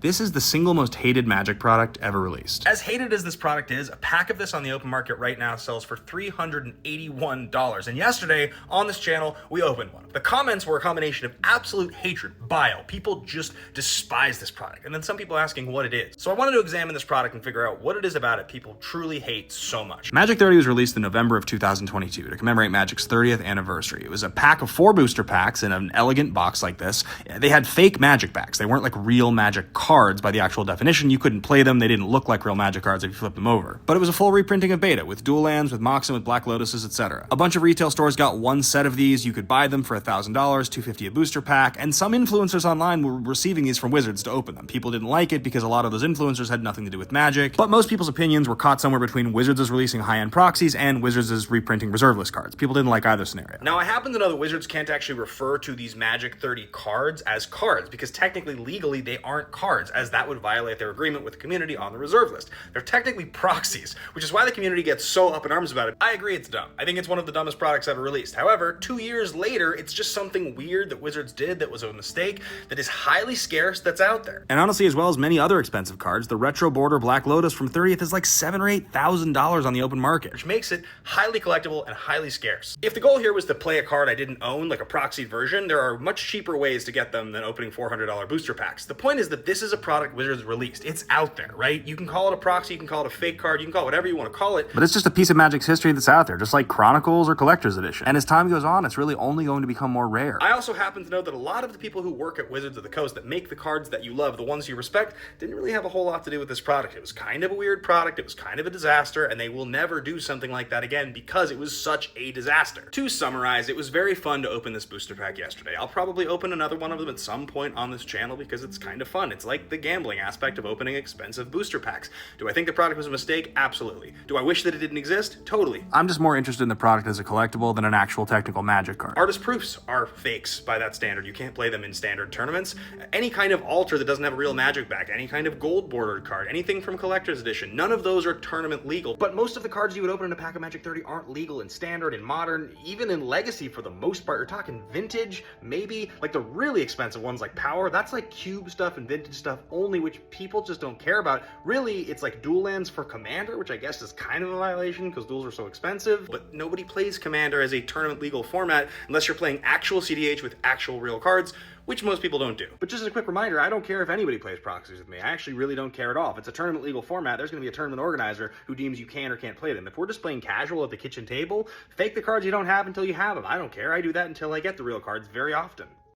This is the single most hated Magic product ever released. As hated as this product is, a pack of this on the open market right now sells for $381. And yesterday, on this channel, we opened one. The comments were a combination of absolute hatred, bile. People just despise this product. And then some people asking what it is. So I wanted to examine this product and figure out what it is about it people truly hate so much. Magic 30 was released in November of 2022 to commemorate Magic's 30th anniversary. It was a pack of 4 booster packs in an elegant box like this. They had fake Magic packs. They weren't like real Magic cards by the actual definition. You couldn't play them. They didn't look like real Magic cards if you flipped them over. But it was a full reprinting of Beta with dual lands, with Moxen, with Black Lotuses, etc. A bunch of retail stores got one set of these. You could buy them for $1,000, $250 a booster pack, and some influencers online were receiving these from Wizards to open them. People didn't like it because a lot of those influencers had nothing to do with Magic, but most people's opinions were caught somewhere between Wizards is releasing high-end proxies and Wizards is reprinting reserve list cards. People didn't like either scenario. Now, I happen to know that Wizards can't actually refer to these Magic 30 cards as cards because technically, legally, they aren't cards, as that would violate their agreement with the community on the reserve list. They're technically proxies, which is why the community gets so up in arms about it. I agree it's dumb. I think it's one of the dumbest products ever released. However, 2 years later, it's just something weird that Wizards did that was a mistake that is highly scarce that's out there. And honestly, as well as many other expensive cards, the Retro Border Black Lotus from 30th is like $7,000 or $8,000 on the open market, which makes it highly collectible and highly scarce. If the goal here was to play a card I didn't own, like a proxied version, there are much cheaper ways to get them than opening $400 booster packs. The point is that this is a product Wizards released. It's out there, right? You can call it a proxy, you can call it a fake card, you can call it whatever you want to call it. But it's just a piece of Magic's history that's out there, just like Chronicles or Collector's Edition. And as time goes on, it's really only going to become more rare. I also happen to know that a lot of the people who work at Wizards of the Coast that make the cards that you love, the ones you respect, didn't really have a whole lot to do with this product. It was kind of a weird product, it was kind of a disaster, and they will never do something like that again because it was such a disaster. To summarize, it was very fun to open this booster pack yesterday. I'll probably open another one of them at some point on this channel because it's kind of fun. It's like the gambling aspect of opening expensive booster packs. Do I think the product was a mistake? Absolutely. Do I wish that it didn't exist? Totally. I'm just more interested in the product as a collectible than an actual technical Magic card. Artist proofs are fakes by that standard. You can't play them in standard tournaments. Any kind of altar that doesn't have a real Magic back, any kind of gold bordered card, anything from Collector's Edition, none of those are tournament legal. But most of the cards you would open in a pack of Magic 30 aren't legal in standard, in modern, even in legacy for the most part. You're talking vintage, maybe, like the really expensive ones like Power, that's like cube stuff and vintage stuff only, which people just don't care about. Really, it's like dual lands for Commander, which I guess is kind of a violation because duels are so expensive, but nobody plays Commander as a tournament legal format unless you're playing actual CDH with actual real cards, which most people don't do. But just as a quick reminder, I don't care if anybody plays proxies with me. I actually really don't care at all. If it's a tournament legal format, there's going to be a tournament organizer who deems you can or can't play them. If we're just playing casual at the kitchen table, fake the cards you don't have until you have them. I don't care. I do that until I get the real cards very often.